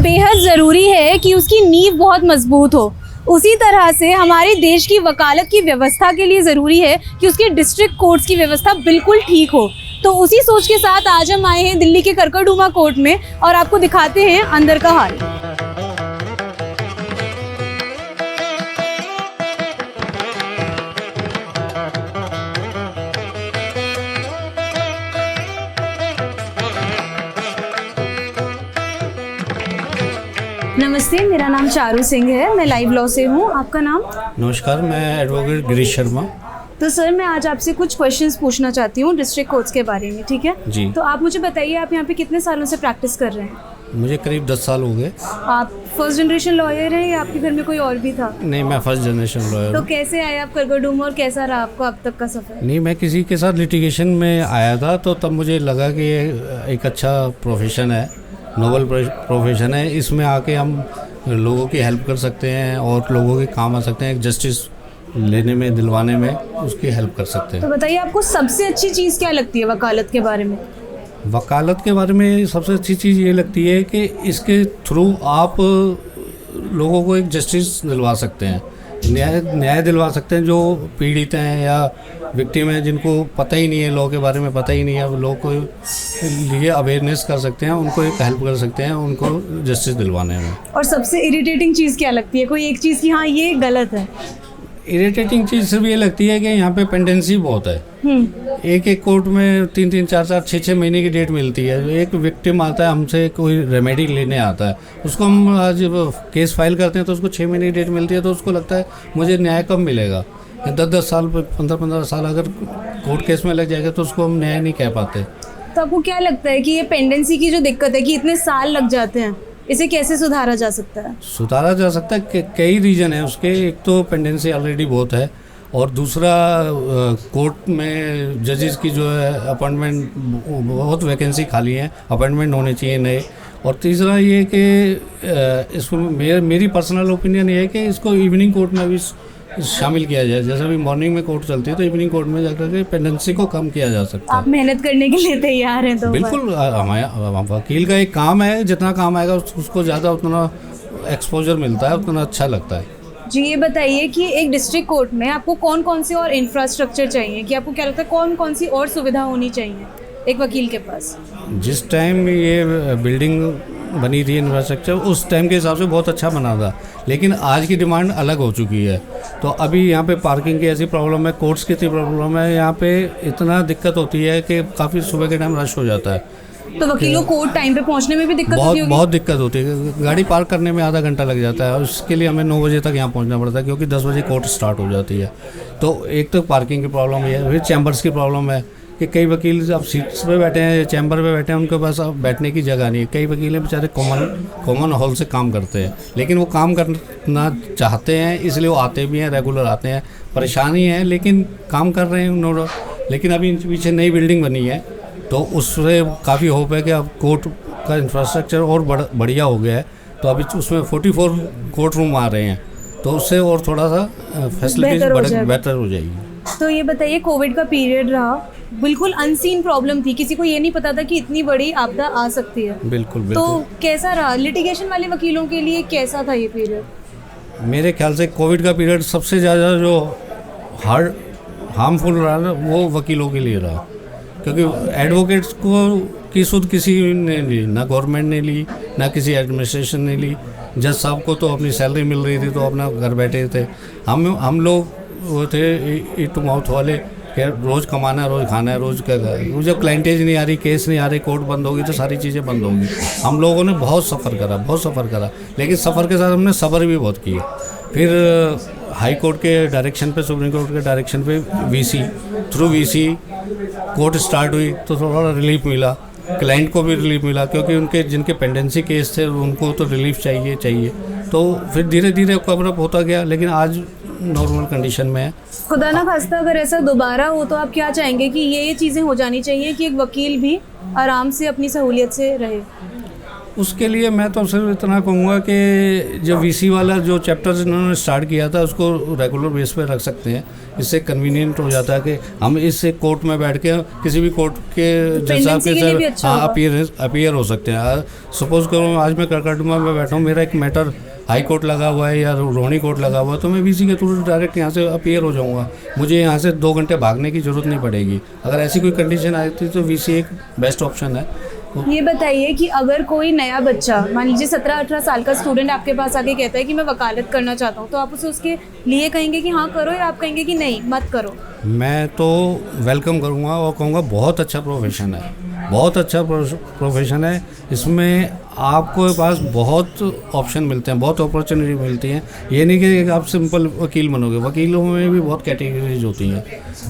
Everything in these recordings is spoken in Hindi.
बेहद ज़रूरी है कि उसकी नींव बहुत मजबूत हो, उसी तरह से हमारे देश की वकालत की व्यवस्था के लिए ज़रूरी है कि उसके डिस्ट्रिक्ट कोर्ट्स की व्यवस्था बिल्कुल ठीक हो। तो उसी सोच के साथ आज हम आए हैं दिल्ली के करकरडूमा कोर्ट में और आपको दिखाते हैं अंदर का हाल। नमस्ते, मेरा नाम चारू सिंह है, मैं लाइव लॉ से हूँ। आपका नाम? नमस्कार, मैं एडवोकेट गिरीश शर्मा। तो सर, मैं आज आपसे कुछ क्वेश्चंस पूछना चाहती हूँ डिस्ट्रिक्ट कोर्ट्स के बारे में, ठीक है? जी। तो आप मुझे बताइए, आप यहाँ पे कितने सालों से प्रैक्टिस कर रहे हैं? मुझे करीब 10 साल हो गए। आप फर्स्ट जनरेशन लॉयर हैं या आपके घर में कोई और भी था? नहीं, मैं फर्स्ट जनरेशन लॉयर तो हूँ। कैसे आए आप करकरडूमा और कैसा रहा आपको अब तक का सफ़र? नहीं, मैं किसी के साथ लिटिगेशन में आया था तो तब मुझे लगा कि ये एक अच्छा प्रोफेशन है, नोबल प्रोफेशन है। इसमें आके हम लोगों की हेल्प कर सकते हैं और लोगों के काम आ सकते हैं, एक जस्टिस लेने में, दिलवाने में उसकी हेल्प कर सकते हैं। तो बताइए, आपको सबसे अच्छी चीज़ क्या लगती है वकालत के बारे में? वकालत के बारे में सबसे अच्छी चीज़ ये लगती है कि इसके थ्रू आप लोगों को एक जस्टिस दिलवा सकते हैं, न्याय दिलवा सकते हैं। जो पीड़ित हैं या विक्टिम हैं, जिनको पता ही नहीं है, लॉ के बारे में पता ही नहीं है, लोग को लिए अवेयरनेस कर सकते हैं, उनको एक हेल्प कर सकते हैं, उनको जस्टिस दिलवाने में। और सबसे इरिटेटिंग चीज़ क्या लगती है? कोई एक चीज़ कि हाँ ये गलत है? इरिटेटिंग चीज़ सिर्फ ये लगती है कि यहाँ पे पेंडेंसी बहुत है। एक एक कोर्ट में 3-3, 4-4, 6-6 महीने की डेट मिलती है। एक विक्टिम आता है, हमसे कोई रेमेडी लेने आता है, उसको हम आज केस फाइल करते हैं तो उसको 6 महीने की डेट मिलती है, तो उसको लगता है मुझे न्याय कब मिलेगा। 10-10 साल, 15-15 साल अगर कोर्ट केस में लग जाएगा तो उसको हम न्याय नहीं कह पाते। तो आपको क्या लगता है कि ये पेंडेंसी की जो दिक्कत है कि इतने साल लग जाते हैं, इसे कैसे सुधारा जा सकता है? सुधारा जा सकता है, कई रीज़न है उसके। एक तो पेंडेंसी ऑलरेडी बहुत है, और दूसरा कोर्ट में जजेस की जो है अपॉइंटमेंट, बहुत वैकेंसी खाली है, अपॉइंटमेंट होने चाहिए नए। और तीसरा ये कि इसमें मेरी पर्सनल ओपिनियन ये है कि इसको इवनिंग कोर्ट में भी शामिल किया जाए। जैसे अभी मॉर्निंग में कोर्ट चलती है तो इवनिंग कोर्ट में जाकर के पेंडेंसी को कम किया जा सकता है। आप मेहनत करने के लिए तैयार हैं? तो बिल्कुल, हमारा वकील का एक काम है, जितना काम आएगा उसको ज़्यादा उतना एक्सपोजर मिलता है, उतना अच्छा लगता है। जी, ये बताइए कि एक डिस्ट्रिक्ट कोर्ट में आपको कौन कौन से और इंफ्रास्ट्रक्चर चाहिए, कि आपको क्या लगता है कौन कौन सी और सुविधा होनी चाहिए एक वकील के पास? जिस टाइम ये बिल्डिंग बनी थी, इंफ्रास्ट्रक्चर उस टाइम के हिसाब से बहुत अच्छा बना था, लेकिन आज की डिमांड अलग हो चुकी है। तो अभी यहाँ पे पार्किंग की ऐसी प्रॉब्लम है, कोर्ट्स की इतनी प्रॉब्लम है, यहाँ पे इतना दिक्कत होती है कि काफ़ी सुबह के टाइम रश हो जाता है। तो वकीलों को टाइम पे पहुँचने में भी दिक्कत होती होगी? बहुत दिक्कत होती है। गाड़ी पार्क करने में आधा घंटा लग जाता है, और उसके लिए हमें 9 बजे तक यहाँ पहुँचना पड़ता है, क्योंकि 10 बजे कोर्ट स्टार्ट हो जाती है। तो एक तो पार्किंग की प्रॉब्लम है, फिर चैम्बर्स की प्रॉब्लम है कि कई वकील अब सीट्स पे बैठे हैं, चैम्बर पे बैठे हैं, उनके पास अब बैठने की जगह नहीं है। कई वकील हैं बेचारे कॉमन हॉल से काम करते हैं, लेकिन वो काम करना चाहते हैं, इसलिए वो आते भी हैं, रेगुलर आते हैं। परेशानी है, लेकिन काम कर रहे हैं। लेकिन अभी इनके पीछे नई बिल्डिंग बनी है, तो उससे काफ़ी होप है कि अब कोर्ट का इंफ्रास्ट्रक्चर और बढ़िया हो गया है। तो अभी उसमें 44 कोर्ट रूम आ रहे हैं, तो उससे और थोड़ा सा फैसिलिटीज़ बेहतर हो जाएगी। तो ये बताइए, कोविड का पीरियड रहा, बिल्कुल अनसीन प्रॉब्लम थी, किसी को ये नहीं पता था कि इतनी बड़ी आपदा आ सकती है। बिल्कुल। तो कैसा रहा लिटिगेशन वाले वकीलों के लिए, कैसा था ये पीरियड? मेरे ख्याल से कोविड का पीरियड सबसे ज़्यादा जो हार्मफुल रहा ना, वो वकीलों के लिए रहा, क्योंकि एडवोकेट्स को की सुध किसी ने ली, ना गवर्नमेंट ने ली, ना किसी एडमिनिस्ट्रेशन ने ली। जज साहब को तो अपनी सैलरी मिल रही थी, तो अपना घर बैठे थे। हम लोग वो थे ईट टू माउथ वाले, रोज़ कमाना है, रोज़ खाना है, रोज़ क्या। जब क्लाइंटेज नहीं आ रही, केस नहीं आ रही, कोर्ट बंद होगी, तो सारी चीज़ें बंद होंगी। हम लोगों ने बहुत सफ़र करा, लेकिन सफ़र के साथ हमने सब्र भी बहुत किया। फिर हाई कोर्ट के डायरेक्शन पे, सुप्रीम कोर्ट के डायरेक्शन पे थ्रू वीसी कोर्ट स्टार्ट हुई, तो थोड़ा रिलीफ मिला, क्लाइंट को भी रिलीफ मिला, क्योंकि उनके जिनके पेंडेंसी केस थे उनको तो रिलीफ चाहिए। तो फिर धीरे धीरे कवर अप होता गया, लेकिन आज नॉर्मल कंडीशन में है। खुदा ना खास्ता अगर ऐसा दोबारा हो तो आप क्या चाहेंगे कि ये चीज़ें हो जानी चाहिए कि एक वकील भी आराम से अपनी सहूलियत से रहे? उसके लिए मैं तो सिर्फ इतना कहूँगा कि जो वीसी वाला जो चैप्टर इन्होंने स्टार्ट किया था उसको रेगुलर बेस पे रख सकते हैं। इससे कन्वीनियंट हो जाता है कि हम इस कोर्ट में बैठ के किसी भी कोर्ट के हिसाब के अपीयर हो सकते हैं। सपोज करो आज मैं करकटमा में बैठा हूँ, मेरा एक मैटर हाई कोर्ट लगा हुआ है या रोहिणी कोर्ट लगा हुआ है, तो मैं वीसी के थ्रू डायरेक्ट यहाँ से अपीयर हो जाऊँगा। मुझे यहाँ से 2 घंटे भागने की ज़रूरत नहीं पड़ेगी। अगर ऐसी कोई कंडीशन आई थी तो वीसी एक बेस्ट ऑप्शन है। ये बताइए कि अगर कोई नया बच्चा, मान लीजिए 17-18 साल का स्टूडेंट आपके पास आके कहता है कि मैं वकालत करना चाहता हूँ, तो आप उसे उसके लिए कहेंगे कि हाँ करो, या आप कहेंगे कि नहीं मत करो? मैं तो वेलकम करूँगा और कहूँगा बहुत अच्छा प्रोफेशन है, बहुत अच्छा प्रोफेशन है। इसमें आपको पास बहुत ऑप्शन मिलते हैं, बहुत अपॉर्चुनिटी मिलती हैं। ये नहीं कि आप सिंपल वकील बनोगे, वकीलों में भी बहुत कैटेगरीज होती हैं।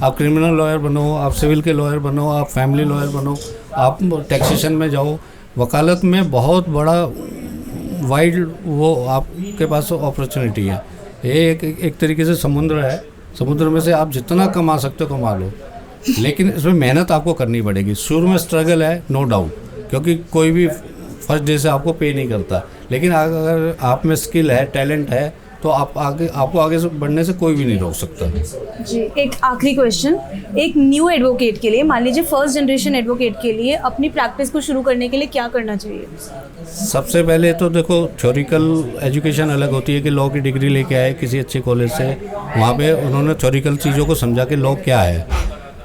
आप क्रिमिनल लॉयर बनो, आप सिविल के लॉयर बनो, आप फैमिली लॉयर बनो, आप टैक्सेशन में जाओ। वकालत में बहुत बड़ा वाइड वो आपके पास अपॉर्चुनिटी है। ये एक तरीके से समुद्र है, समुद्र में से आप जितना कमा सकते हो कमा लो, लेकिन इसमें मेहनत आपको करनी पड़ेगी। शुरू में स्ट्रगल है, नो डाउट, क्योंकि कोई भी फर्स्ट डे से आपको पे नहीं करता। लेकिन अगर आप में स्किल है, टैलेंट है, तो आपको आगे से बढ़ने से कोई भी नहीं रोक सकता। जी, एक आखिरी क्वेश्चन, एक न्यू एडवोकेट के लिए, मान लीजिए फर्स्ट जनरेशन एडवोकेट के लिए अपनी प्रैक्टिस को शुरू करने के लिए क्या करना चाहिए? सबसे पहले तो देखो, थ्योरिकल एजुकेशन अलग होती है कि लॉ की डिग्री लेके आए किसी अच्छे कॉलेज से, वहाँ पे उन्होंने थ्योरिकल चीज़ों को समझा कि लॉ क्या है,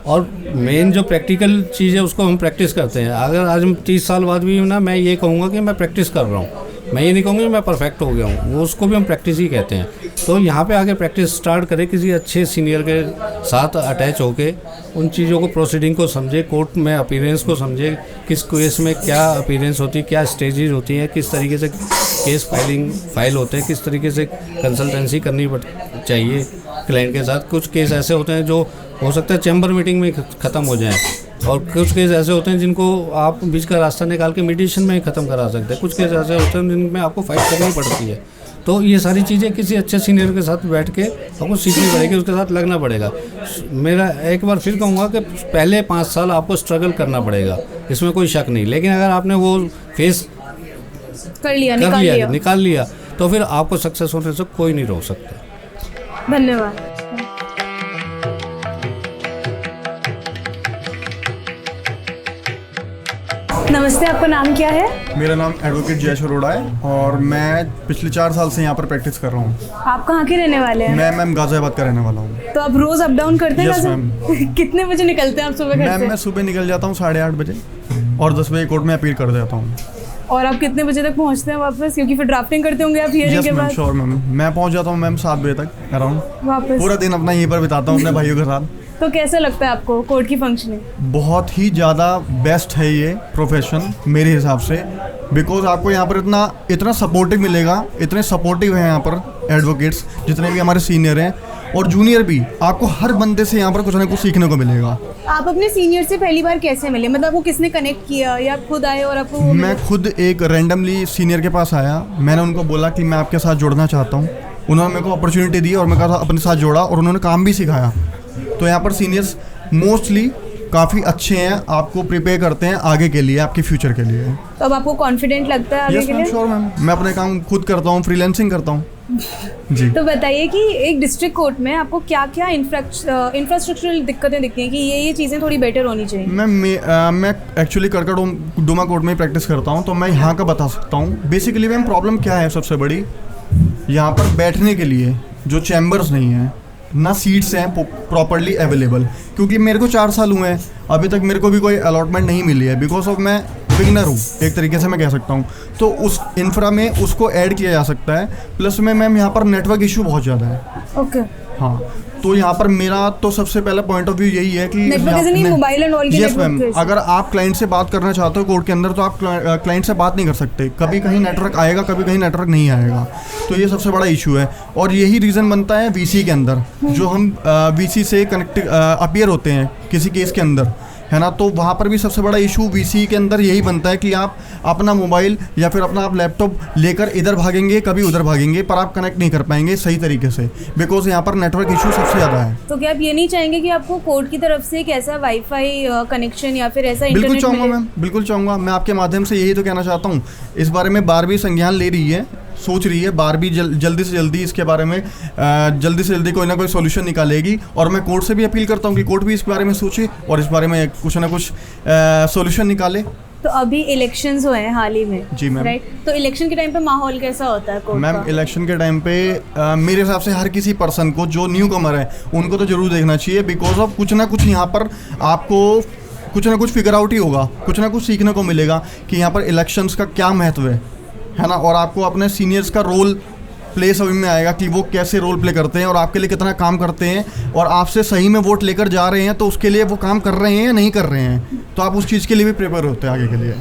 और मेन जो प्रैक्टिकल चीज़ है उसको हम प्रैक्टिस करते हैं। अगर आज हम 30 साल बाद भी ना, मैं ये कहूँगा कि मैं प्रैक्टिस कर रहा हूँ, मैं ये नहीं कहूँगा मैं परफेक्ट हो गया हूँ, वो उसको भी हम प्रैक्टिस ही कहते हैं। तो यहाँ पे आके प्रैक्टिस स्टार्ट करें, किसी अच्छे सीनियर के साथ अटैच होके उन चीज़ों को, प्रोसीडिंग को समझे, कोर्ट में अपीयरेंस को समझे, किस केस में क्या अपीयरेंस होती है, क्या स्टेजेस होती हैं, किस तरीके से केस फाइल होते हैं, किस तरीके से कंसल्टेंसी करनी चाहिए क्लाइंट के साथ। कुछ केस ऐसे होते हैं जो हो सकता है चैम्बर मीटिंग में ख़त्म हो जाएँ, और कुछ केस ऐसे होते हैं जिनको आप बीच का रास्ता निकाल के मीडिएशन में ही ख़त्म करा सकते हैं। कुछ केस ऐसे होते हैं जिनमें आपको फाइट करनी पड़ती है। तो ये सारी चीज़ें किसी अच्छे सीनियर के साथ बैठ के आपको सीखनी पड़ेगी, उसके साथ लगना पड़ेगा। मेरा एक बार फिर कहूँगा कि पहले 5 साल आपको स्ट्रगल करना पड़ेगा, इसमें कोई शक नहीं। लेकिन अगर आपने वो फेस निकाल लिया तो फिर आपको सक्सेस होने से कोई नहीं रोक सकता। धन्यवाद। नमस्ते, आपका नाम क्या है? मेरा नाम एडवोकेट जयेश अरोड़ा है और मैं पिछले 4 साल से यहाँ पर प्रैक्टिस कर रहा हूँ। आप कहाँ के रहने वाले हैं? मैं मैम गाजियाबाद का रहने वाला हूँ। तो आप रोज अप डाउन करते हैं? Yes ma'am. कितने बजे निकलते हैं आप सुबह घर से? मैं सुबह निकल जाता हूँ 8:30 बजे और 10 बजे कोर्ट में अपील कर जाता हूँ। और आप कितने बजे तक पहुँचते हैं वापस? क्योंकि फिर ड्राफ्टिंग करते होंगे आप हियरिंग के बाद। श्योर मैम, मैं पहुँच जाता हूँ मैम 7 बजे तक अराउंड। वापस पूरा दिन अपना यहीं पर बिताता हूँ अपने भाइयों के साथ। तो कैसा लगता है आपको कोर्ट की फंक्शनिंग? बहुत ही ज़्यादा बेस्ट है ये प्रोफेशन मेरे हिसाब से, बिकॉज आपको यहाँ पर इतना सपोर्टिव मिलेगा, इतने सपोर्टिव हैं यहाँ पर एडवोकेट्स, जितने भी हमारे सीनियर हैं और जूनियर भी। आपको हर बंदे से यहाँ पर कुछ ना कुछ सीखने को मिलेगा। आप अपने सीनियर से पहली बार कैसे मिले? मतलब आपको किसने कनेक्ट किया, या आप खुद आए और आपको? मैं खुद एक रैंडमली सीनियर के पास आया, मैंने उनको बोला कि मैं आपके साथ जुड़ना चाहता हूँ। उन्होंने मेरे को अपॉर्चुनिटी दी और मैं कहा अपने साथ जोड़ा और उन्होंने काम भी सिखाया। तो यहाँ पर सीनियर्स मोस्टली काफ़ी अच्छे हैं, आपको प्रिपेयर करते हैं आगे के लिए, आपके फ्यूचर के लिए। तो अब आपको कॉन्फिडेंट लगता है आगे के लिए? श्योर मैम, मैं अपने काम खुद करता हूँ, फ्रीलांसिंग करता हूँ जी। तो बताइए कि एक डिस्ट्रिक्ट कोर्ट में आपको क्या क्या इंफ्रास्ट्रक्चरल दिक्कतें दिखती हैं कि ये चीज़ें थोड़ी बेटर होनी चाहिए? मैं एक्चुअली करकटडुमा कोर्ट में ही प्रैक्टिस करता हूँ, तो मैं यहाँ का बता सकता हूँ। बेसिकली मैम प्रॉब्लम क्या है सबसे बड़ी, यहाँ पर बैठने के लिए जो चैम्बर्स नहीं हैं, ना सीट्स हैं प्रॉपरली अवेलेबल। क्योंकि मेरे को 4 साल हुए हैं, अभी तक मेरे को भी कोई अलॉटमेंट नहीं मिली है, बिकॉज ऑफ मैं बिगिनर हूँ एक तरीके से मैं कह सकता हूँ। तो उस इंफ्रा में उसको ऐड किया जा सकता है। प्लस में मैम यहाँ पर नेटवर्क इशू बहुत ज़्यादा है। ओके। हाँ, तो यहाँ पर मेरा तो सबसे पहला पॉइंट ऑफ व्यू यही है कि मोबाइल एंड ऑल की यस मैम, अगर आप क्लाइंट से बात करना चाहते हो कोर्ट के अंदर, तो आप क्लाइंट से बात नहीं कर सकते। कभी कहीं नेटवर्क आएगा, कभी कहीं नेटवर्क नहीं आएगा। तो ये सबसे बड़ा इशू है और यही रीज़न बनता है वीसी के अंदर, जो हम वीसी से कनेक्ट अपीयर होते हैं किसी केस के अंदर, है ना। तो वहाँ पर भी सबसे बड़ा इशू वीसी के अंदर यही बनता है कि आप अपना मोबाइल या फिर अपना आप लैपटॉप लेकर इधर भागेंगे कभी उधर भागेंगे, पर आप कनेक्ट नहीं कर पाएंगे सही तरीके से, बिकॉज यहाँ पर नेटवर्क इशू सबसे ज़्यादा है। तो क्या आप ये नहीं चाहेंगे कि आपको कोर्ट की तरफ से एक ऐसा वाईफाई कनेक्शन या फिर ऐसा बिल्कुल इंटरनेट चाहूँगा मिले? मैम, बिल्कुल चाहूँगा। मैं आपके माध्यम से यही तो कहना चाहता हूँ। इस बारे में 12वीं संज्ञान ले रही है, सोच रही है 12वीं जल्दी से जल्दी इसके बारे में जल्दी से जल्दी कोई ना कोई सॉल्यूशन निकालेगी। और मैं कोर्ट से भी अपील करता हूँ कि कोर्ट भी इस बारे में सोचे और इस बारे में कुछ ना कुछ सॉल्यूशन निकाले। तो अभी इलेक्शंस हुए हैं हाल ही में, जी मैम। राइट? तो इलेक्शन के टाइम पे माहौल कैसा होता है कोर्ट मैम का? इलेक्शन के टाइम पे मेरे हिसाब से हर किसी पर्सन को जो न्यू कमर है उनको तो ज़रूर देखना चाहिए, बिकॉज ऑफ कुछ ना कुछ यहाँ पर आपको कुछ ना कुछ फिगर आउट ही होगा, कुछ ना कुछ सीखने को मिलेगा कि यहाँ पर इलेक्शंस का क्या महत्व है ना। और आपको अपने सीनियर्स का रोल प्ले समझ में आएगा कि वो कैसे रोल प्ले करते हैं और आपके लिए कितना काम करते हैं, और आपसे सही में वोट लेकर जा रहे हैं तो उसके लिए वो काम कर रहे हैं या नहीं कर रहे हैं, तो आप उस चीज़ के लिए भी प्रिपेयर होते हैं आगे के लिए।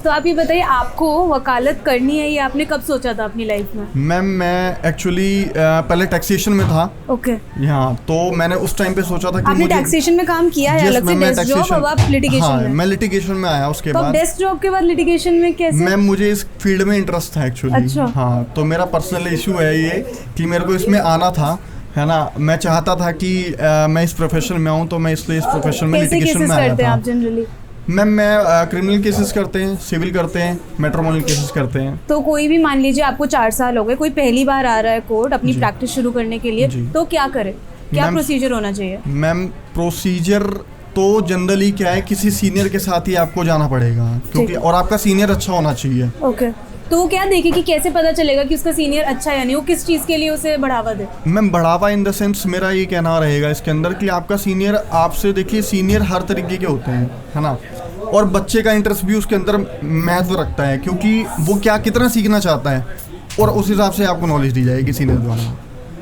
तो आप ये बताइए, आपको वकालत करनी है, ये आपने कब सोचा था अपनी लाइफ में? मैम मैं एक्चुअली पहले टैक्सेशन में था। ओके। हाँ, तो मैंने उस टाइम पे सोचा था कि आपने मुझे टैक्सेशन में काम किया है? अलग से डेस्क जॉब, अब आप लिटिगेशन हाँ, में? मैं लिटिगेशन में आया उसके तो बाद। डेस्क जॉब के बाद लिटिगेशन में कैसे? मैम मुझे इस फील्ड में इंटरेस्ट था एक्चुअली। अच्छा। हाँ, तो मेरा पर्सनल इशू है ये कि मेरे को इसमें आना था, है ना। मैं चाहता था कि मैं इस प्रोफेशन में आऊँ, तो मैं इसलिए इस प्रोफेशन में कैसे लिटिगेशन केसेस में आया करते हैं था। आप जनरली? मैम मैं क्रिमिनल केसेस करते हैं, सिविल करते हैं, मैट्रिमोनियल केसेस करते हैं। तो कोई भी मान लीजिए आपको 4 साल हो गए, कोई पहली बार आ रहा है कोर्ट अपनी जी। प्रैक्टिस शुरू करने के लिए, जी। तो क्या करे? क्या मैम- प्रोसीजर होना चाहिए? मैम प्रोसीजर तो जनरली क्या है, किसी सीनियर के साथ ही आपको जाना पड़ेगा, क्योंकि और आपका सीनियर अच्छा होना चाहिए। ओके। तो वो क्या देखे कि कैसे पता चलेगा कि उसका सीनियर अच्छा है या नहीं? वो किस चीज़ के लिए उसे बढ़ावा दे? मैम बढ़ावा इन द सेंस मेरा ये कहना रहेगा इसके अंदर कि आपका सीनियर आपसे, देखिए सीनियर हर तरीके के होते हैं, है ना। और बच्चे का इंटरेस्ट भी उसके अंदर महत्व रखता है, क्योंकि वो क्या कितना सीखना चाहता है, और उस हिसाब से आपको नॉलेज दी जाएगी सीनियर द्वारा।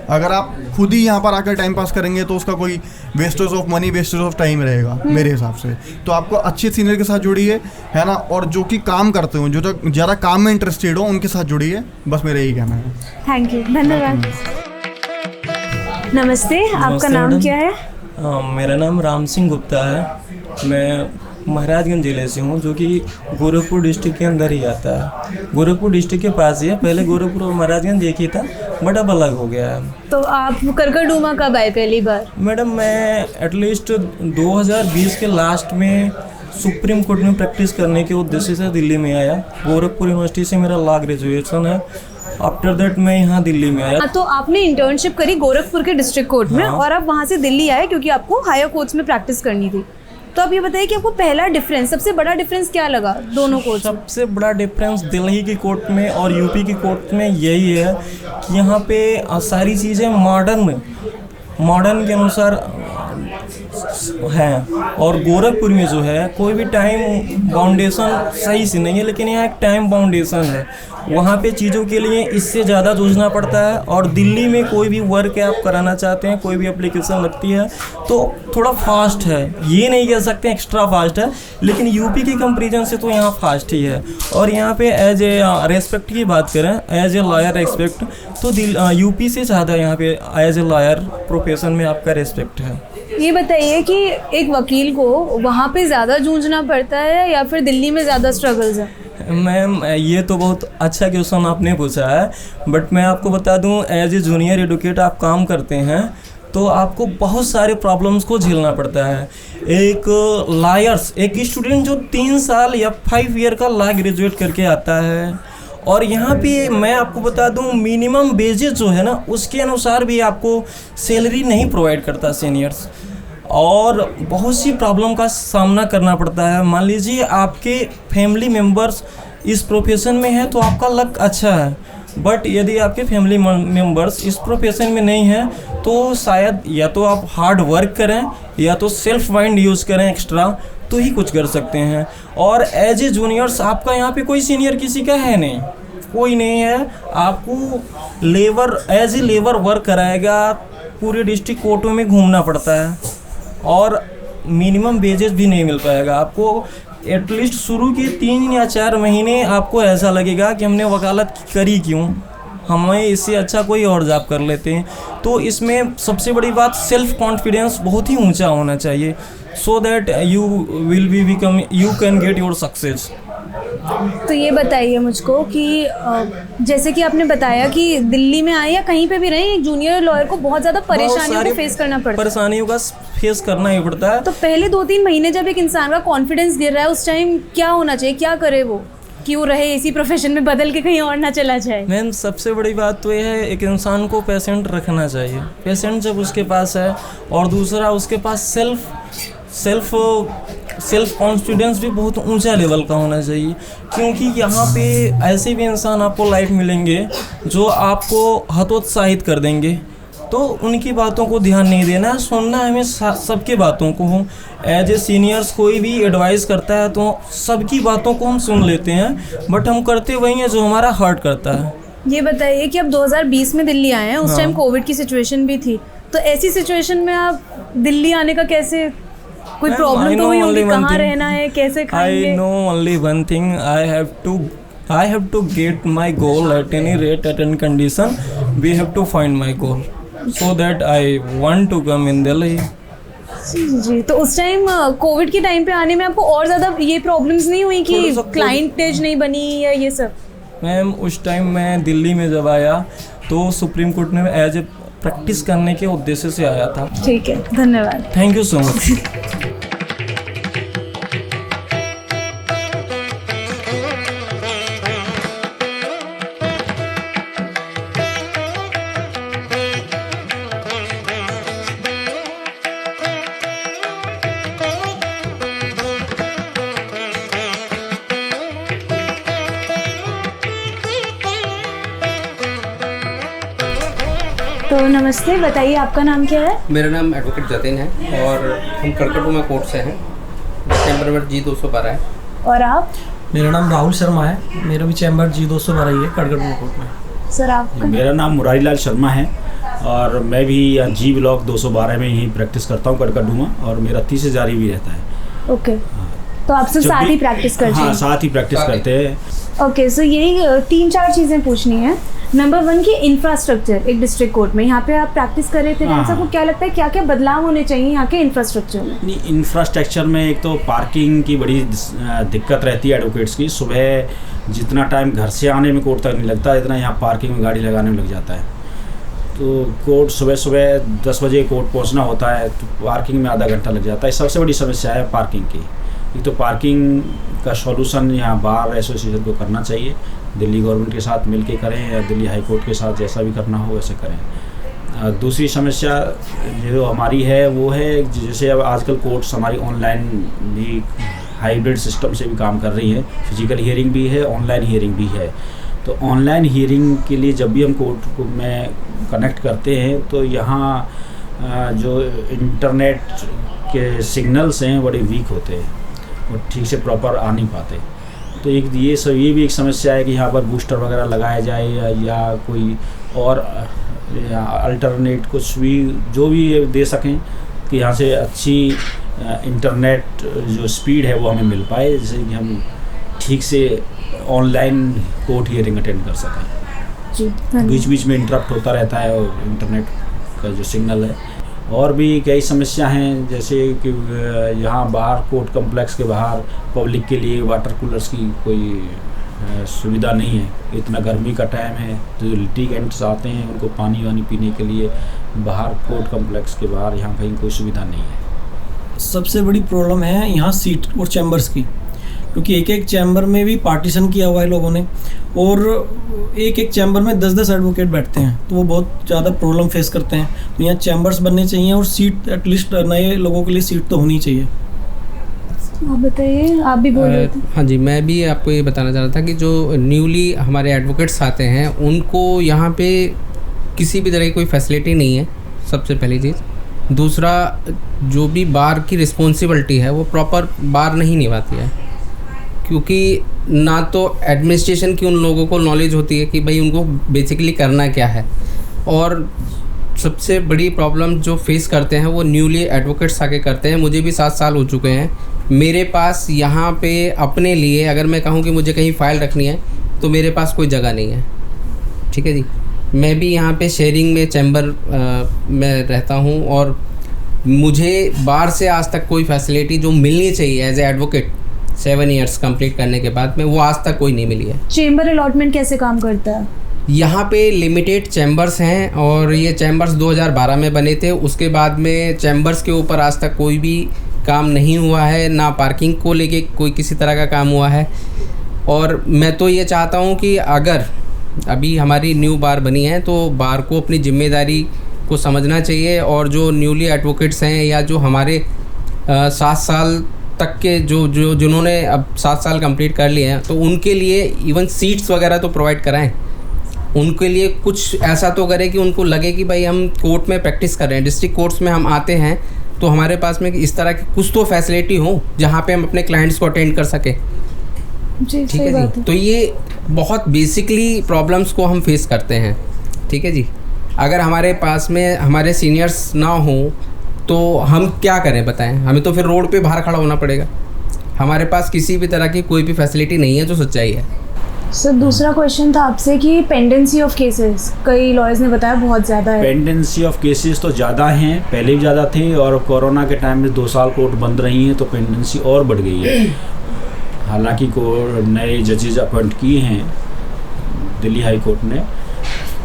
अगर आप खुद ही यहाँ पर आकर टाइम पास करेंगे तो उसका कोई wastage of money, wastage of time रहेगा मेरे हिसाब से। तो आपको अच्छे सीनियर के साथ जुड़िए, है ना, और जो कि काम करते हो, जो ज़्यादा काम में इंटरेस्टेड हो, उनके साथ जुड़िए। बस मेरा यही कहना है। थैंक यू, धन्यवाद। नमस्ते, आपका नमस्ते नाम मैडम। क्या है? मेरा नाम राम सिंह गुप्ता है। मैं महाराजगंज ज़िले से हूँ, जो कि गोरखपुर डिस्ट्रिक्ट के अंदर ही आता है। गोरखपुर डिस्ट्रिक्ट के पास ही है। पहले गोरखपुर और महाराजगंज एक ही था, बट अब अलग हो गया है। तो आप करकरडूमा कब आए पहली बार? मैडम मैं एटलीस्ट 2020 के लास्ट में सुप्रीम कोर्ट में प्रैक्टिस करने के उद्देश्य से दिल्ली में आया। गोरखपुर यूनिवर्सिटी से मेरा लॉ ग्रेजुएशन है। आफ्टर दैट मैं यहाँ दिल्ली में आया। तो आपने इंटर्नशिप करी गोरखपुर के डिस्ट्रिक्ट कोर्ट में, हाँ। और आप वहाँ से दिल्ली आए क्योंकि आपको हायर कोर्ट्स में प्रैक्टिस करनी थी। तो आप ये बताइए कि आपको पहला डिफरेंस, सबसे बड़ा डिफरेंस क्या लगा दोनों कोर्ट्स में? सबसे बड़ा डिफरेंस दिल्ली की कोर्ट में और यूपी की कोर्ट में यही है कि यहाँ पे सारी चीज़ें मॉडर्न के अनुसार हैं, और गोरखपुर में जो है कोई भी टाइम बाउंडेशन सही से नहीं है, लेकिन यहाँ एक टाइम बाउंडेशन है। वहाँ पे चीज़ों के लिए इससे ज़्यादा जूझना पड़ता है। और दिल्ली में कोई भी वर्क आप कराना चाहते हैं, कोई भी एप्लीकेशन लगती है, तो थोड़ा फास्ट है। ये नहीं कह सकते एक्स्ट्रा फास्ट है, लेकिन यूपी की कंपैरिजन से तो यहाँ फास्ट ही है। और यहाँ पे एज ए रेस्पेक्ट की बात करें, एज ए लॉयर रेस्पेक्ट, तो यूपी से ज़्यादा यहाँ पे एज ए लॉयर प्रोफेशन में आपका रेस्पेक्ट है। ये बताइए कि एक वकील को वहाँ पे ज़्यादा जूझना पड़ता है या फिर दिल्ली में ज़्यादा स्ट्रगल्स है? मैम ये तो बहुत अच्छा क्वेश्चन आपने पूछा है, बट मैं आपको बता दूं, एज ए जूनियर एडवोकेट आप काम करते हैं तो आपको बहुत सारे प्रॉब्लम्स को झेलना पड़ता है। एक लॉयर्स, एक स्टूडेंट जो 3 साल या 5 ईयर का लॉ ग्रेजुएट करके आता है, और यहाँ पे मैं आपको बता दूं मिनिमम वेजेस जो है ना, उसके अनुसार भी आपको सैलरी नहीं प्रोवाइड करता सीनियर्स, और बहुत सी प्रॉब्लम का सामना करना पड़ता है। मान लीजिए आपके फैमिली मेम्बर्स इस प्रोफेशन में है तो आपका लक अच्छा है, बट यदि आपके फैमिली मेम्बर्स इस प्रोफेशन में नहीं है तो शायद या तो आप हार्ड वर्क करें या तो सेल्फ माइंड यूज़ करें एक्स्ट्रा, तो ही कुछ कर सकते हैं। और एज ए जूनियर्स आपका यहाँ पे कोई सीनियर किसी का है नहीं, कोई नहीं है। आपको labour as a labour work कराएगा, पूरे डिस्ट्रिक्ट कोर्टों में घूमना पड़ता है, और मिनिमम वेजेस भी नहीं मिल पाएगा आपको। एटलीस्ट शुरू के 3 या 4 महीने आपको ऐसा लगेगा कि हमने वकालत करी क्यों, हमें इससे अच्छा कोई और जॉब कर लेते हैं। तो इसमें सबसे बड़ी बात सेल्फ कॉन्फिडेंस बहुत ही ऊंचा होना चाहिए, so that you will be become you can get your success. तो ये बताइए मुझको कि जैसे कि आपने बताया कि दिल्ली में आए या कहीं पे भी रहे, एक जूनियर लॉयर को बहुत ज़्यादा परेशानियों को फेस करना पड़ता है। परेशानियों का फेस करना ही पड़ता है। तो पहले 2-3 महीने जब एक इंसान का कॉन्फिडेंस गिर रहा है, उस टाइम क्या होना चाहिए, क्या करे वो कि वो रहे इसी प्रोफेशन में, बदल के कहीं और ना चला जाए? मैम सबसे बड़ी बात तो ये है, एक इंसान को पेशेंट रखना चाहिए। पेशेंट जब उसके पास है, और दूसरा उसके पास सेल्फ कॉन्फिडेंस भी बहुत ऊंचा लेवल का होना चाहिए, क्योंकि यहाँ पे ऐसे भी इंसान आपको लाइफ मिलेंगे जो आपको हतोत्साहित कर देंगे। तो उनकी बातों को ध्यान नहीं देना, सुनना हमें सबकी बातों को हो। एज ए सीनियर्स कोई भी एडवाइस करता है तो सबकी बातों को हम सुन लेते हैं, बट हम करते वही हैं जो हमारा हर्ट करता है। ये बताइए कि अब 2020 में दिल्ली आए हैं, उस हाँ। टाइम कोविड की सिचुएशन भी थी, तो ऐसी सिचुएशन में आप दिल्ली आने का कैसे, कोई Ma'am, प्रॉब्लम I तो know हुई होगी, only one कहाँ thing. रहना है, कैसे I खाएंगे? know only one thing. I have to get my goal at any rate, at any condition. We have to find my goal, so that I want to come in Delhi. जी, तो उस टाइम कोविड के टाइम पे आने में आपको और ज़्यादा ये प्रॉब्लम्स नहीं हुई कि थोड़ा सा क्लाइंटेज नहीं बनी या ये सब? मैम उस टाइम मैं दिल्ली में जब आया तो सुप्रीम कोर्ट में एज ए प्रैक्टिस करने के उद्देश्य से आया था। ठीक है, धन्यवाद। Thank you so much. तो नमस्ते, बताइए आपका नाम क्या है? मेरा नाम एडवोकेट जतिन है और हम कड़कड़ुमा कोर्ट से हैं। चैम्बर नंबर G212 है। और आप? मेरा नाम राहुल शर्मा है, मेरा भी चैम्बर G212 ही है, कड़कड़पुर कोर्ट में। सर आपका? मेरा नाम मुरारी लाल शर्मा है और मैं भी G ब्लॉक 212 में ही प्रैक्टिस करता हूँ कड़कड़ुमा, और मेरा 30 से जारी भी रहता है। ओके, तो आपसे जब साथ भी- ही प्रैक्टिस करते हाँ, हैं? साथ ही प्रैक्टिस करते हैं। ओके, सो यही 3-4 चीज़ें पूछनी है। नंबर 1 की इंफ्रास्ट्रक्चर, एक डिस्ट्रिक्ट कोर्ट में यहाँ पे आप प्रैक्टिस कर रहे थे, हाँ। आपको क्या लगता है क्या क्या बदलाव होने चाहिए यहाँ के इंफ्रास्ट्रक्चर में? नहीं, इंफ्रास्ट्रक्चर में एक तो पार्किंग की बड़ी दिक्कत रहती है एडवोकेट्स की। सुबह जितना टाइम घर से आने में कोर्ट तक नहीं लगता, इतना यहाँ पार्किंग में गाड़ी लगाने में लग जाता है। तो कोर्ट सुबह 10 बजे कोर्ट पहुँचना होता है, तो पार्किंग में आधा घंटा लग जाता है। सबसे बड़ी समस्या है पार्किंग की। एक तो पार्किंग का सॉल्यूशन यहाँ बार एसोसिएशन को करना चाहिए, दिल्ली गवर्नमेंट के साथ मिल के करें या दिल्ली हाई कोर्ट के साथ, जैसा भी करना हो वैसे करें। दूसरी समस्या जो हमारी है वो है, जैसे अब आजकल कोर्ट्स हमारी ऑनलाइन भी हाइब्रिड सिस्टम से भी काम कर रही है, फिजिकल हियरिंग भी है, ऑनलाइन हियरिंग भी है। तो ऑनलाइन हियरिंग के लिए जब भी हम कोर्ट को में कनेक्ट करते हैं तो यहाँ जो इंटरनेट के सिग्नल्स हैं बड़े वीक होते हैं और ठीक से प्रॉपर आ नहीं पाते। तो एक ये भी एक समस्या है कि यहाँ पर बूस्टर वगैरह लगाया जाए या कोई और अल्टरनेट कुछ भी जो भी दे सकें कि यहाँ से अच्छी इंटरनेट जो स्पीड है वो हमें मिल पाए, जैसे कि हम ठीक से ऑनलाइन कोर्ट हियरिंग अटेंड कर सकें। जी, बीच बीच में इंटरप्ट होता रहता है और इंटरनेट का जो सिग्नल है। और भी कई समस्या हैं, जैसे कि यहाँ बाहर कोर्ट कम्प्लेक्स के बाहर पब्लिक के लिए वाटर कूलर्स की कोई सुविधा नहीं है। इतना गर्मी का टाइम है तो जो लिटिगेंट्स आते हैं उनको पानी वानी पीने के लिए बाहर कोर्ट कम्प्लेक्स के बाहर यहाँ कहीं कोई सुविधा नहीं है। सबसे बड़ी प्रॉब्लम है यहाँ सीट और चैम्बर्स की, क्योंकि एक एक चैम्बर में भी पार्टीशन किया हुआ है लोगों ने, और एक एक चैम्बर में 10-10 एडवोकेट बैठते हैं, तो वो बहुत ज़्यादा प्रॉब्लम फेस करते हैं। तो यहाँ चैम्बर्स बनने चाहिए और सीट एटलीस्ट नए लोगों के लिए सीट तो होनी चाहिए। आप बताइए, आप भी बोल रहे थे। हाँ जी, मैं भी आपको ये बताना चाह रहा था कि जो न्यूली हमारे एडवोकेट्स आते हैं उनको यहाँ पे किसी भी तरह की कोई फैसिलिटी नहीं है, सबसे पहली चीज़। दूसरा, जो भी बार की रिस्पॉन्सिबिलिटी है वो प्रॉपर बार नहीं निभाती है, क्योंकि ना तो एडमिनिस्ट्रेशन की उन लोगों को नॉलेज होती है कि भाई उनको बेसिकली करना क्या है, और सबसे बड़ी प्रॉब्लम जो फेस करते हैं वो न्यूली एडवोकेट्स आके करते हैं। मुझे भी 7 साल हो चुके हैं। मेरे पास यहाँ पे अपने लिए अगर मैं कहूँ कि मुझे कहीं फ़ाइल रखनी है तो मेरे पास कोई जगह नहीं है। ठीक है जी। मैं भी यहाँ पे शेयरिंग में चैम्बर में रहता हूँ और मुझे बार से आज तक कोई फैसिलिटी जो मिलनी चाहिए as a advocate 7 years complete करने के बाद में वो आज तक कोई नहीं मिली है। चेंबर अलॉटमेंट कैसे काम करता है? यहाँ पे लिमिटेड चैम्बर्स हैं और ये चैम्बर्स 2012 में बने थे। उसके बाद में चैम्बर्स के ऊपर आज तक कोई भी काम नहीं हुआ है, ना पार्किंग को लेके कोई किसी तरह का काम हुआ है। और मैं तो ये चाहता हूँ कि अगर अभी हमारी न्यू बार बनी है तो बार को अपनी जिम्मेदारी को समझना चाहिए और जो न्यूली एडवोकेट्स हैं या जो हमारे 7 साल तक के जो जिन्होंने अब 7 साल कंप्लीट कर लिए हैं तो उनके लिए इवन सीट्स वगैरह तो प्रोवाइड कराएं। उनके लिए कुछ ऐसा तो करें कि उनको लगे कि भाई हम कोर्ट में प्रैक्टिस कर रहे हैं, डिस्ट्रिक्ट कोर्ट्स में हम आते हैं तो हमारे पास में इस तरह की कुछ तो फैसिलिटी हो जहाँ पे हम अपने क्लाइंट्स को अटेंड कर सकें। जी, ठीक है जी। तो ये बहुत बेसिकली प्रॉब्लम्स को हम फेस करते हैं। ठीक है जी। अगर हमारे पास में हमारे सीनियर्स ना हो तो हम क्या करें बताएं? हमें तो फिर रोड पे बाहर खड़ा होना पड़ेगा। हमारे पास किसी भी तरह की कोई भी फैसिलिटी नहीं है, जो सच्चाई है। सर दूसरा क्वेश्चन था आपसे कि पेंडेंसी ऑफ केसेस, कई लॉयर्स ने बताया बहुत ज़्यादा है। पेंडेंसी ऑफ केसेस तो ज़्यादा हैं, पहले भी ज़्यादा थे और कोरोना के टाइम में 2 साल कोर्ट बंद रही हैं तो पेंडेंसी और बढ़ गई है। हालांकि कोर्ट नए जजेज अपॉइंट किए हैं दिल्ली हाई कोर्ट ने,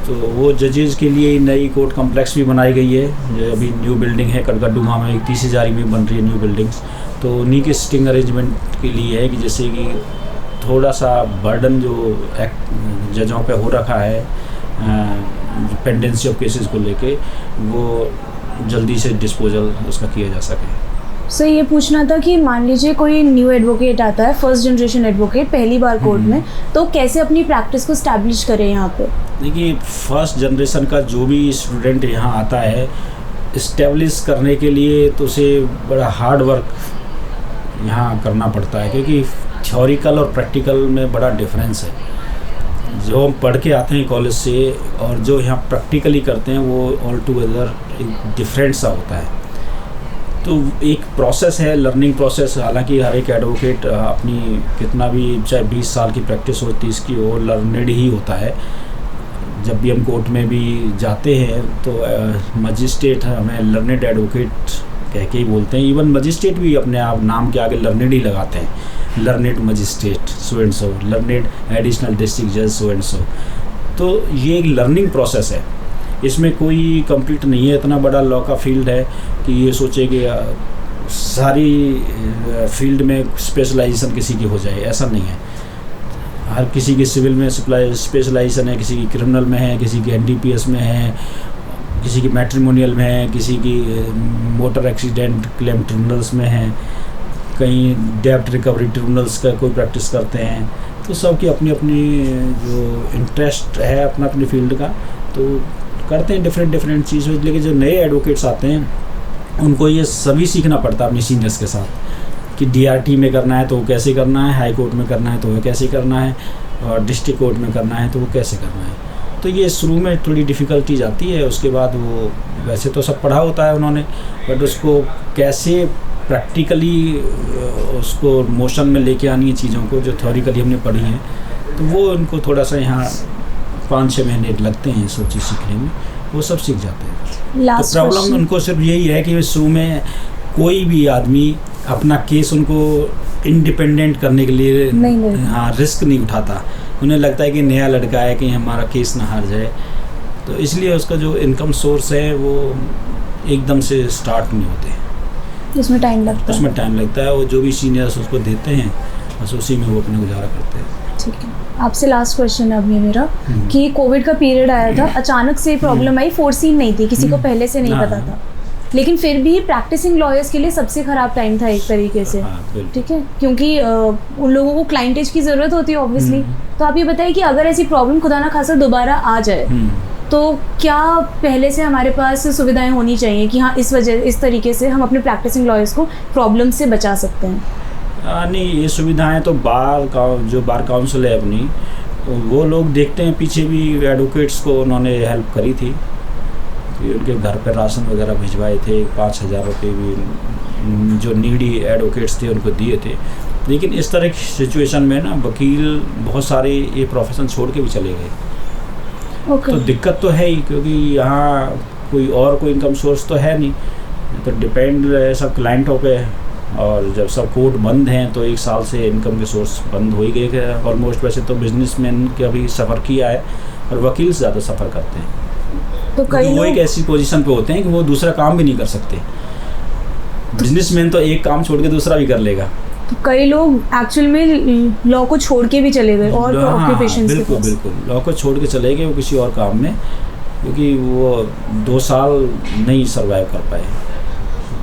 तो वो जजेज के लिए नई कोर्ट कम्प्लेक्स भी बनाई गई है। जो अभी न्यू बिल्डिंग है कड़कड़डुमा में 31 में बन रही है न्यू बिल्डिंग्स, तो उन्हीं के सिटिंग अरेंजमेंट के लिए है कि जैसे कि थोड़ा सा बर्डन जो जजों पे हो रखा है पेंडेंसी ऑफ केसेस को लेके, वो जल्दी से डिस्पोजल उसका किया जा सके। सर ये पूछना था कि मान लीजिए कोई न्यू एडवोकेट आता है, फर्स्ट जनरेशन एडवोकेट, पहली बार कोर्ट में, तो कैसे अपनी प्रैक्टिस को स्टैब्लिश करें यहाँ पे? देखिए फर्स्ट जनरेशन का जो भी स्टूडेंट यहाँ आता है इस्टेब्लिश करने के लिए तो उसे बड़ा हार्ड वर्क यहाँ करना पड़ता है, क्योंकि थ्योरिकल और प्रैक्टिकल में बड़ा डिफरेंस है। जो हम पढ़ के आते हैं कॉलेज से और जो यहाँ प्रैक्टिकली करते हैं वो ऑल टुगेदर एक डिफरेंट सा होता है। तो एक प्रोसेस है, लर्निंग प्रोसेस। हालांकि हर एक एडवोकेट अपनी कितना भी चाहे 20 साल की प्रैक्टिस हो 30 की वो लर्नेड ही होता है। जब भी हम कोर्ट में भी जाते हैं तो मजिस्ट्रेट हमें लर्नेड एडवोकेट कह के ही बोलते हैं। इवन मजिस्ट्रेट भी अपने आप नाम के आगे लर्नेड ही लगाते हैं, learned magistrate so and so, learned additional district जज सो एंड सो। तो ये एक लर्निंग प्रोसेस है, इसमें कोई कंप्लीट नहीं है। इतना बड़ा लॉ का फील्ड है कि ये सोचे कि सारी फील्ड में स्पेशलाइजेशन किसी की हो जाए, ऐसा नहीं है। हर किसी की सिविल में स्पेशलाइजेशन है, किसी की क्रिमिनल में है, किसी की NDPS में है, किसी की मैट्रिमोनियल में है, किसी की मोटर एक्सीडेंट क्लेम ट्रिब्यूनल्स में है, कहीं डेब्ट रिकवरी ट्रिब्यूनल्स का कोई प्रैक्टिस करते हैं। तो सबकी अपनी अपनी जो इंटरेस्ट है अपना अपनी फील्ड का, तो करते हैं डिफरेंट चीज़। लेकिन जो नए एडवोकेट्स आते हैं उनको ये सभी सीखना पड़ता है अपने सीनियर्स के साथ कि DRT में करना है तो वो कैसे करना है, हाई कोर्ट में करना है तो वो कैसे करना है, और डिस्ट्रिक्ट कोर्ट में करना है तो वो कैसे करना है। तो ये शुरू में थोड़ी डिफ़िकल्टीज आती है, उसके बाद वो वैसे तो सब पढ़ा होता है उन्होंने, बट उसको कैसे प्रैक्टिकली उसको मोशन में लेके आनी है चीज़ों को जो थ्योरिकली हमने पढ़ी हैं, तो वो उनको थोड़ा सा यहाँ 5-6 महीने लगते हैं सब चीज़ सीखने में, वो सब सीख जाते हैं। तो प्रॉब्लम उनको सिर्फ यही है कि शुरू में कोई भी आदमी अपना केस उनको इंडिपेंडेंट करने के लिए हाँ रिस्क नहीं उठाता। उन्हें लगता है कि नया लड़का है कि हमारा केस ना हार जाए, तो इसलिए उसका जो इनकम सोर्स है वो एकदम से स्टार्ट नहीं होते, उसमें टाइम लगता है। वो जो भी सीनियर्स उसको देते हैं बस उसी में वो अपने गुजारा करते हैं। ठीक है, आपसे लास्ट क्वेश्चन है अब ये मेरा कि कोविड का पीरियड आया था, अचानक से प्रॉब्लम आई, फोर्सीन नहीं थी, किसी को पहले से नहीं पता था, लेकिन फिर भी प्रैक्टिसिंग लॉयर्स के लिए सबसे ख़राब टाइम था एक तरीके से। ठीक है, क्योंकि उन लोगों को क्लाइंटेज की ज़रूरत होती है ऑब्वियसली। तो आप ये बताइए कि अगर ऐसी प्रॉब्लम खुदा ना खासा दोबारा आ जाए तो क्या पहले से हमारे पास सुविधाएं होनी चाहिए कि हाँ इस तरीके से हम अपने प्रैक्टिसिंग लॉयर्स को प्रॉब्लम से बचा सकते हैं? नहीं, ये सुविधाएं तो जो बार काउंसिल है अपनी, वो लोग देखते हैं। पीछे भी एडवोकेट्स को उन्होंने हेल्प करी थी, उनके घर पर राशन वगैरह भिजवाए थे, 5,000 रुपये भी जो नीडी एडवोकेट्स थे उनको दिए थे। लेकिन इस तरह की सिचुएशन में ना वकील बहुत सारे ये प्रोफेशन छोड़ के भी चले गए। ओके। तो दिक्कत तो है ही, क्योंकि यहाँ कोई इनकम सोर्स तो है नहीं, तो डिपेंड सब क्लाइंटों पे है। और जब सब कोर्ट बंद हैं तो 1 साल से इनकम के सोर्स बंद हो ही गए थे ऑलमोस्ट। वैसे तो बिजनेसमैन का भी सफ़र किया है, और वकील ज़्यादा सफ़र करते हैं। तो कई वो एक लोग ऐसी पोजीशन पे होते हैं कि वो दूसरा काम भी नहीं कर सकते। बिजनेसमैन तो एक काम छोड़ के दूसरा भी कर लेगा। तो कई लोग एक्चुअल में लॉ को छोड़ के भी चले गए और हाँ, ऑक्यूपेशंस के बिल्कुल पास। बिल्कुल लॉ को छोड़ के चले गए वो किसी और काम में, क्योंकि वो 2 साल नहीं सर्वाइव कर पाए।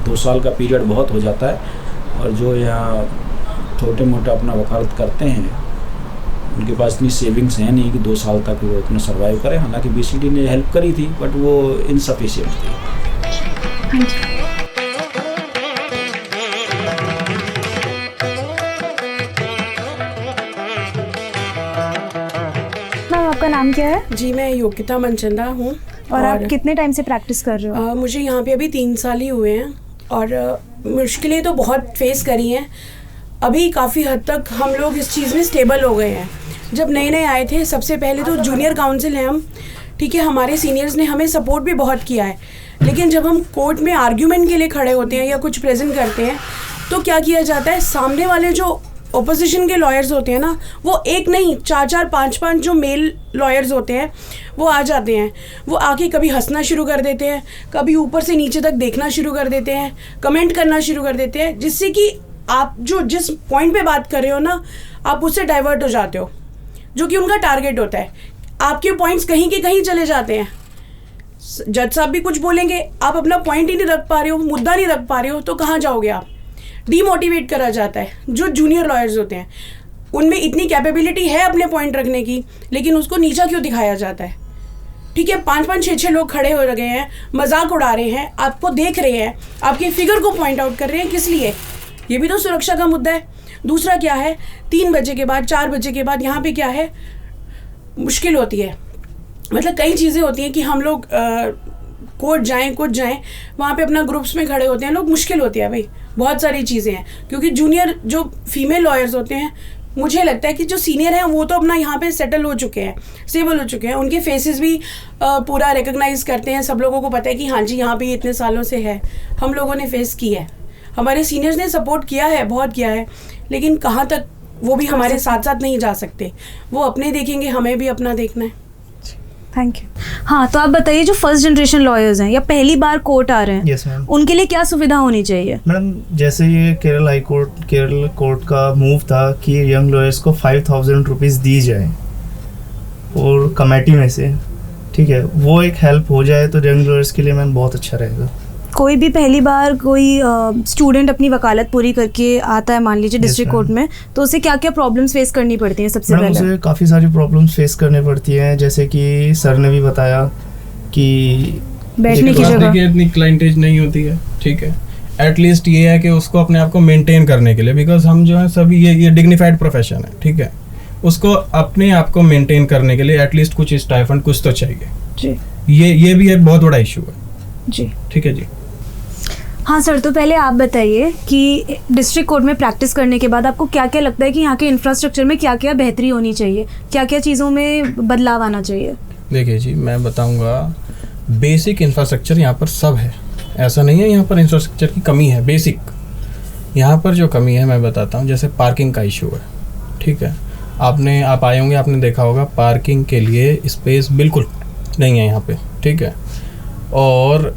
2 साल का पीरियड बहुत हो जाता है। और जो यहाँ छोटे मोटे अपना वकालत करते हैं, उनके पास इतनी सेविंग्स हैं नहीं कि 2 साल तक वो इतना सर्वाइव करें। हालांकि BCD ने हेल्प करी थी, बट वो इनसफिशिएंट थी। मैम, आपका नाम क्या है जी, मैं योगिता मनचंदा हूँ। और आप कितने टाइम से प्रैक्टिस कर रहे हो? मुझे यहाँ पे अभी 3 साल ही हुए हैं, और मुश्किलें तो बहुत फेस करी हैं। अभी काफ़ी हद तक हम लोग इस चीज़ में स्टेबल हो गए हैं। जब नए नए आए थे, सबसे पहले तो जूनियर काउंसिल हैं हम, ठीक है, हमारे सीनियर्स ने हमें सपोर्ट भी बहुत किया है। लेकिन जब हम कोर्ट में आर्ग्यूमेंट के लिए खड़े होते हैं या कुछ प्रेजेंट करते हैं, तो क्या किया जाता है, सामने वाले जो ओपोजिशन के लॉयर्स होते हैं ना, वो एक नहीं 4-4 5-5 जो मेल लॉयर्स होते हैं वो आ जाते हैं। वो आके कभी हंसना शुरू कर देते हैं, कभी ऊपर से नीचे तक देखना शुरू कर देते हैं, कमेंट करना शुरू कर देते हैं, जिससे कि आप जो जिस पॉइंट पे बात कर रहे हो ना, आप उससे डाइवर्ट हो जाते हो, जो कि उनका टारगेट होता है। आपके पॉइंट्स कहीं के कहीं चले जाते हैं। जज साहब भी कुछ बोलेंगे, आप अपना पॉइंट ही नहीं रख पा रहे हो, मुद्दा नहीं रख पा रहे हो, तो कहाँ जाओगे आप? डीमोटिवेट करा जाता है। जो जूनियर लॉयर्स होते हैं, उनमें इतनी कैपेबिलिटी है अपने पॉइंट रखने की, लेकिन उसको नीचा क्यों दिखाया जाता है? ठीक है, 5-5 6-6 लोग खड़े हो गए हैं, मजाक उड़ा रहे हैं, आपको देख रहे हैं, आपके फिगर को पॉइंट आउट कर रहे हैं, किस लिए? ये भी तो सुरक्षा का मुद्दा है। दूसरा क्या है, 3 बजे के बाद 4 बजे के बाद यहाँ पे क्या है, मुश्किल होती है। मतलब कई चीज़ें होती हैं कि हम लोग कोर्ट जाएं, कुछ जाएं, वहाँ पे अपना ग्रुप्स में खड़े होते हैं लोग, मुश्किल होती है भाई। बहुत सारी चीज़ें हैं, क्योंकि जूनियर जो फीमेल लॉयर्स होते हैं, मुझे लगता है कि जो सीनियर हैं वो तो अपना यहाँ पे सेटल हो चुके हैं, स्टेबल हो चुके हैं, उनके फेसेस भी पूरा रिकग्नाइज करते हैं। सब लोगों को पता है कि हाँ जी, यहाँ पे इतने सालों से है, हम लोगों ने फेस की है, हमारे सीनियर्स ने सपोर्ट किया है, बहुत किया है। लेकिन कहाँ तक वो भी हमारे साथ साथ नहीं जा सकते, वो अपने देखेंगे, हमें भी अपना देखना है। Thank you. हाँ, तो आप बताइए, जो फर्स्ट जनरेशन लॉयर्स हैं या पहली बार कोर्ट आ रहे हैं, यस मैम, उनके लिए क्या सुविधा होनी चाहिए? मैडम जैसे ये केरल कोर्ट का मूव था कि यंग लॉयर्स को 5000 रुपीज़ दी जाए और कमेटी में से, ठीक है, वो एक हेल्प हो जाए तो यंग लॉयर्स के लिए मैम बहुत अच्छा रहेगा। कोई भी पहली बार कोई स्टूडेंट अपनी वकालत पूरी करके आता है, मान लीजिए डिस्ट्रिक्ट कोर्ट में, तो उसे क्या क्या प्रॉब्लम्स फेस करनी पड़ती हैं? सबसे मैडम पहले उसे काफ़ी सारी प्रॉब्लम्स फेस करनी पड़ती हैं, जैसे कि सर ने भी बताया कि बैठने की जगह, देखिए इतनी क्लाइंटेज नहीं होती है, ठीक है। एटलीस्ट ये है कि उसको अपने आप को मेंटेन करने के लिए, बिकॉज हम जो है सभी ये डिग्निफाइड प्रोफेशन है, ठीक है, उसको अपने आप को मेंटेन करने के लिए एटलीस्ट कुछ स्टाइफंड कुछ तो चाहिए जी। ये भी एक बहुत बड़ा इशू है जी, ठीक है जी। हाँ सर, तो पहले आप बताइए कि डिस्ट्रिक्ट कोर्ट में प्रैक्टिस करने के बाद आपको क्या क्या लगता है कि यहाँ के इंफ्रास्ट्रक्चर में क्या क्या बेहतरी होनी चाहिए, क्या क्या चीज़ों में बदलाव आना चाहिए? देखिए जी, मैं बताऊंगा, बेसिक इंफ्रास्ट्रक्चर यहाँ पर सब है, ऐसा नहीं है यहाँ पर इंफ्रास्ट्रक्चर की कमी है। बेसिक यहाँ पर जो कमी है मैं बताता हूँ, जैसे पार्किंग का इशू है, ठीक है, आप आए होंगे, आपने देखा होगा पार्किंग के लिए स्पेस बिल्कुल नहीं है यहाँ पे, ठीक है। और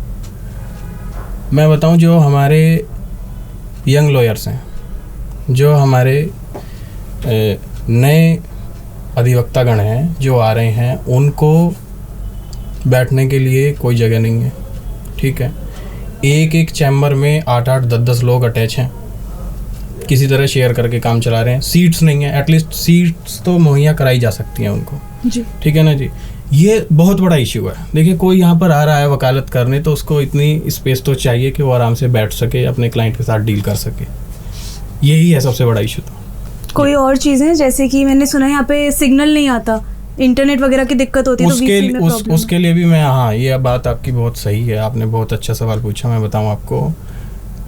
मैं बताऊं, जो हमारे यंग लॉयर्स हैं, जो हमारे नए अधिवक्तागण हैं जो आ रहे हैं, उनको बैठने के लिए कोई जगह नहीं है, ठीक है। एक चैम्बर में 8-8 10-10 लोग अटैच हैं, किसी तरह शेयर करके काम चला रहे हैं। सीट्स नहीं है, एटलीस्ट सीट्स तो मुहैया कराई जा सकती हैं उनको जी, ठीक है ना जी। ये बहुत बड़ा इशू है। देखिए, कोई यहाँ पर आ रहा है वकालत करने, तो उसको इतनी स्पेस तो चाहिए कि वो आराम से बैठ सके, अपने क्लाइंट के साथ डील कर सके। यही है सबसे बड़ा इशू। तो कोई और चीज़ें, जैसे कि मैंने सुना है यहाँ पे सिग्नल नहीं आता, इंटरनेट वगैरह की दिक्कत होती है, तो वीसी में प्रॉब्लम। उसके लिए भी मैं, हाँ, ये बात आपकी बहुत सही है, आपने बहुत अच्छा सवाल पूछा। मैं बताऊँ आपको,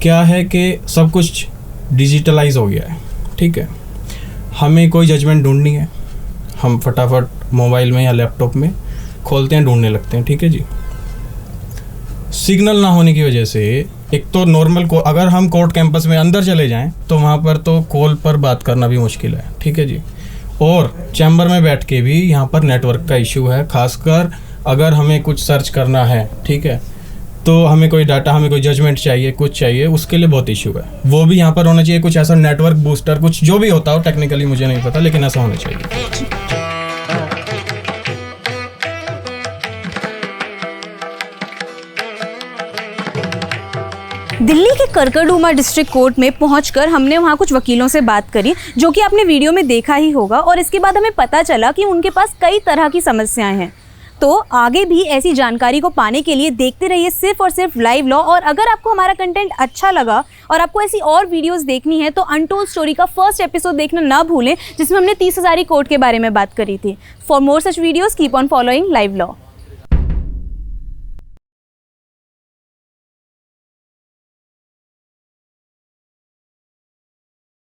क्या है कि सब कुछ डिजिटलाइज हो गया है, ठीक है। हमें कोई जजमेंट ढूंढनी है, हम फटाफट मोबाइल में या लैपटॉप में खोलते हैं, ढूंढने लगते हैं, ठीक है जी। सिग्नल ना होने की वजह से एक तो नॉर्मल को अगर हम कोर्ट कैंपस में अंदर चले जाएं तो वहाँ पर तो कॉल पर बात करना भी मुश्किल है, ठीक है जी। और चैम्बर में बैठ के भी यहाँ पर नेटवर्क का इशू है, खासकर अगर हमें कुछ सर्च करना है, ठीक है, तो हमें कोई डाटा, हमें कोई जजमेंट चाहिए, कुछ चाहिए, उसके लिए बहुत इशू है। वो भी यहाँ पर होना चाहिए, कुछ ऐसा नेटवर्क बूस्टर, कुछ जो भी होता हो, टेक्निकली मुझे नहीं पता, लेकिन ऐसा होना चाहिए। दिल्ली के करकरडूमा डिस्ट्रिक्ट कोर्ट में पहुंचकर हमने वहां कुछ वकीलों से बात करी, जो कि आपने वीडियो में देखा ही होगा, और इसके बाद हमें पता चला कि उनके पास कई तरह की समस्याएं हैं। तो आगे भी ऐसी जानकारी को पाने के लिए देखते रहिए सिर्फ और सिर्फ लाइव लॉ। और अगर आपको हमारा कंटेंट अच्छा लगा और आपको ऐसी और वीडियोस देखनी है तो अनटोल्ड स्टोरी का फर्स्ट एपिसोड देखना ना भूलें, जिसमें हमने 30 हज़ारी कोर्ट के बारे में बात करी थी। For more such videos keep on following live law.